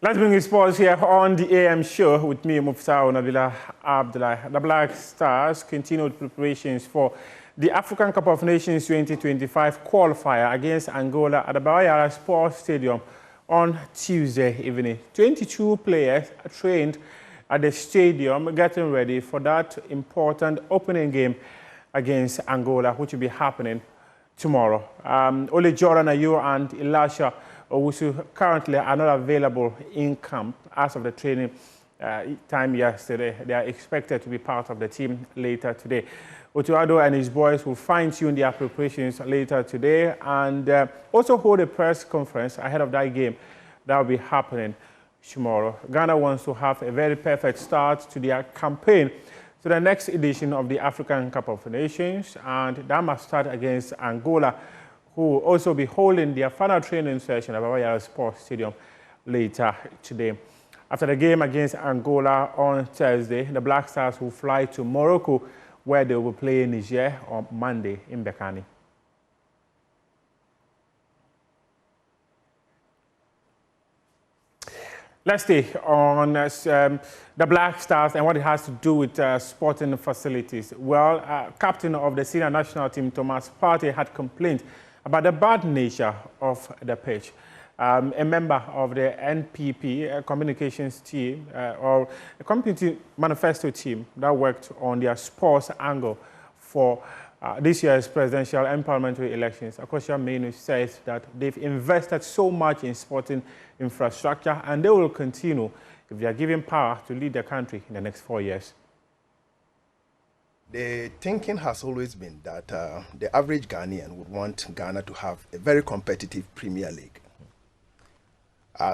Let's bring you sports here on the AM show with me, Muftau Nabila Abdullah. The Black Stars continued preparations for the African Cup of Nations 2025 qualifier against Angola at the Bayara Sports Stadium on Tuesday evening. 22 players trained at the stadium getting ready for that important opening game against Angola, which will be happening tomorrow. Ole Jordan Ayew and Elisha Owusu currently are not available in camp as of the training time yesterday. They are expected to be part of the team later today. Otuado and his boys will fine-tune their preparations later today and also hold a press conference ahead of that game that will be happening tomorrow. Ghana wants to have a very perfect start to their campaign to the next edition of the African Cup of Nations, and that must start against Angola, who will also be holding their final training session at Bayara Sports Stadium later today. After the game against Angola on Thursday, the Black Stars will fly to Morocco, where they will play Niger on Monday in Bekani. Let's stay on the Black Stars and what it has to do with sporting facilities. Well, captain of the senior national team, Thomas Partey, had complained about the bad nature of the pitch. A member of the NPP communications team or a community manifesto team that worked on their sports angle for this year's presidential and parliamentary elections, Akosha Menu, says that they've invested so much in sporting infrastructure and they will continue if they are given power to lead the country in the next 4 years. The thinking has always been that the average Ghanaian would want Ghana to have a very competitive Premier League.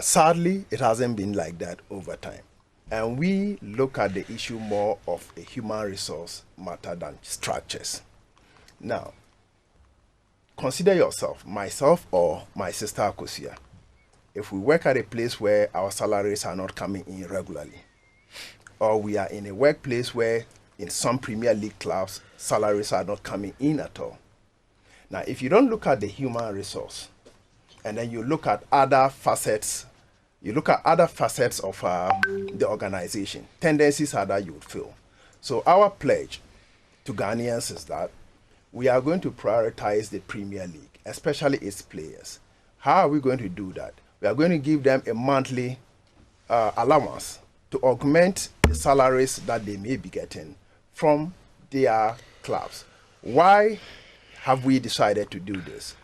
Sadly, it hasn't been like that over time. And we look at the issue more of a human resource matter than structures. Now, consider yourself, myself or my sister Akosia. If we work at a place where our salaries are not coming in regularly, or we are in a workplace where in some Premier League clubs, salaries are not coming in at all. Now, if you don't look at the human resource, and then you look at other facets, of the organization, tendencies are that you would fail. So our pledge to Ghanaians is that we are going to prioritize the Premier League, especially its players. How are we going to do that? We are going to give them a monthly allowance to augment the salaries that they may be getting from their clubs. Why have we decided to do this?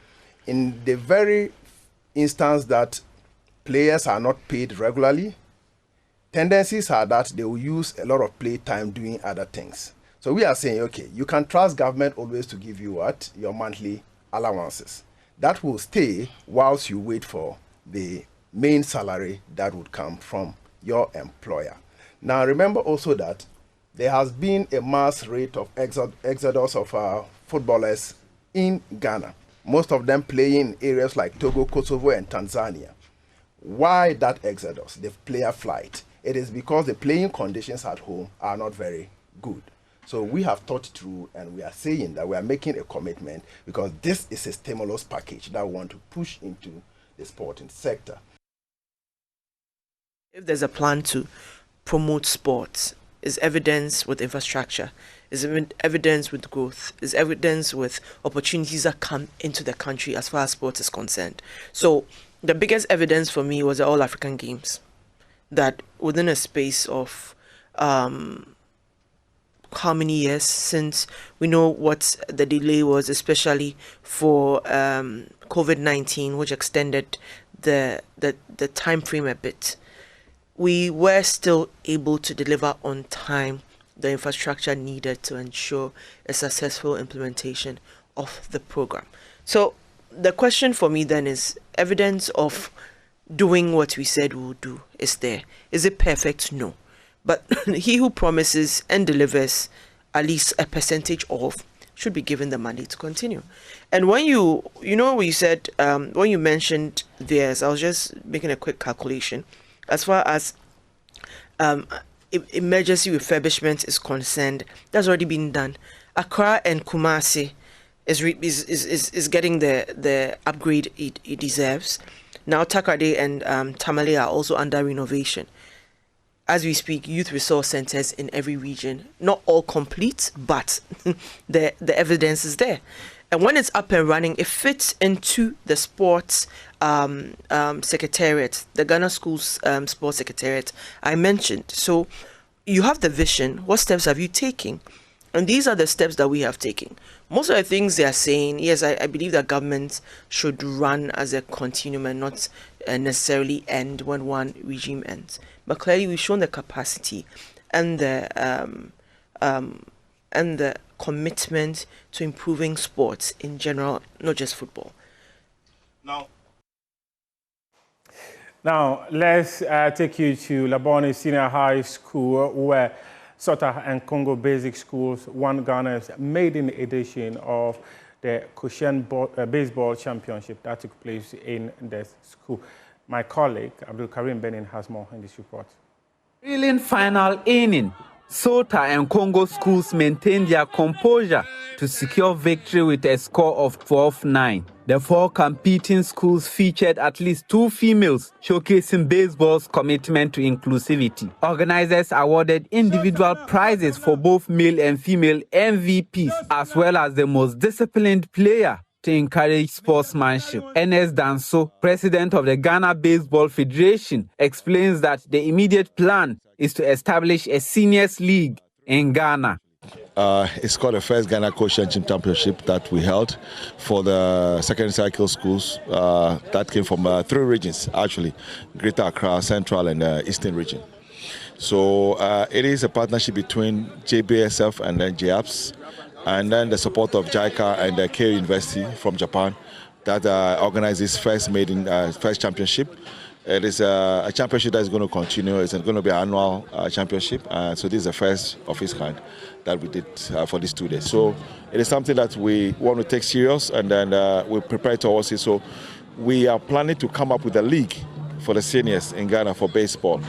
In the very instance that players are not paid regularly, tendencies are that they will use a lot of play time doing other things. So we are saying, okay, you can trust government always to give you what? Your monthly allowances. That will stay whilst you wait for the main salary that would come from your employer. Now remember also that there has been a mass rate of exodus of footballers in Ghana, most of them playing in areas like Togo, Kosovo, and Tanzania. Why that exodus, the player flight? It is because the playing conditions at home are not very good. So we have thought through and we are saying that we are making a commitment because this is a stimulus package that we want to push into the sporting sector. If there's a plan to promote sports, is evidence with infrastructure, is evidence with growth, is evidence with opportunities that come into the country as far as sports is concerned. So the biggest evidence for me was the All African Games, that within a space of how many years, since we know what the delay was, especially for COVID-19, which extended the time frame a bit, we were still able to deliver on time the infrastructure needed to ensure a successful implementation of the program. So the question for me then is, evidence of doing what we said we would do is there. Is it perfect? No. But he who promises and delivers at least a percentage of should be given the money to continue. And when you said, when you mentioned theirs, I was just making a quick calculation. As far as emergency refurbishment is concerned, that's already been done. Accra and Kumasi is getting the upgrade it deserves. Now Takrady and Tamale are also under renovation. As we speak, youth resource centers in every region, not all complete, but the evidence is there. And when it's up and running, it fits into the sports secretariat, the Ghana Schools Sports Secretariat I mentioned. So you have the vision. What steps have you taken? And these are the steps that we have taken. Most of the things they are saying, yes, I believe that government should run as a continuum and not necessarily end when one regime ends. But clearly, we've shown the capacity and the commitment to improving sports in general, not just football. Now let's take you to Labone Senior High School, where Sota and Congo Basic Schools won Ghana's maiden edition of the Cushion Baseball Championship that took place in the school. My colleague, Abdul Karim Benin, has more in this report. Thrilling final inning. Sota and Congo schools maintained their composure to secure victory with a score of 12-9. The 4 competing schools featured at least 2 females, showcasing baseball's commitment to inclusivity. Organizers awarded individual prizes for both male and female MVPs, as well as the most disciplined player, to encourage sportsmanship. Ernest Danso, president of the Ghana Baseball Federation, explains that the immediate plan is to establish a seniors league in Ghana. It's called the first Ghana Coaching Championship that we held for the second cycle schools that came from 3 regions, actually, Greater Accra, Central and Eastern region. So it is a partnership between JBSF and then JAPS, and then the support of JICA and the Keio University from Japan that organized this first championship. It is a championship that is going to continue. It's going to be an annual championship. So this is the first of its kind that we did for these 2 days. So it is something that we want to take serious, and then we prepare towards it. So we are planning to come up with a league for the seniors in Ghana for baseball.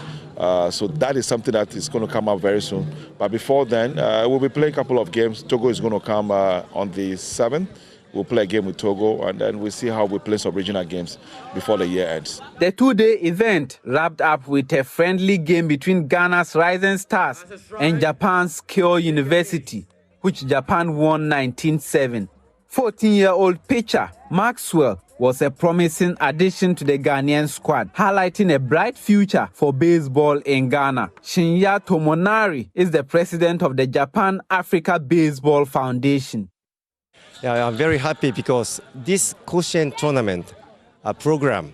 So that is something that is going to come up very soon. But before then, we'll be playing a couple of games. Togo is going to come on the 7th. We'll play a game with Togo, and then we'll see how we play some regional games before the year ends. The 2-day event wrapped up with a friendly game between Ghana's Rising Stars and Japan's Keio University, which Japan won 19-7. 14-year-old pitcher Maxwell was a promising addition to the Ghanaian squad, highlighting a bright future for baseball in Ghana. Shinya Tomonari is the president of the Japan Africa Baseball Foundation. Yeah, I'm very happy because this Cushion tournament program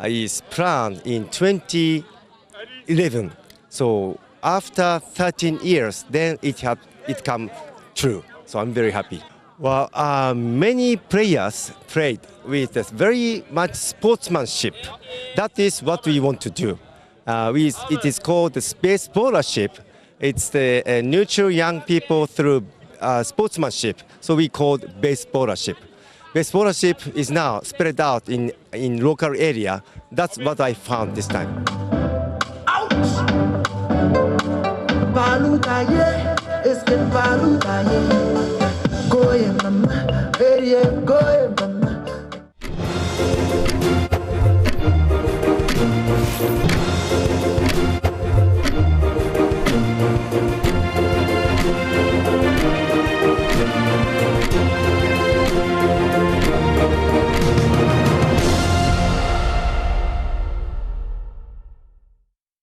is planned in 2011. So after 13 years, then it come true. So I'm very happy. Well, many players played with very much sportsmanship. That is what we want to do. It is called the Space Scholarship. It's the nurture young people through sportsmanship, so we call it base scholarship. Base scholarship is now spread out in local area. That's what I found this time. Ouch!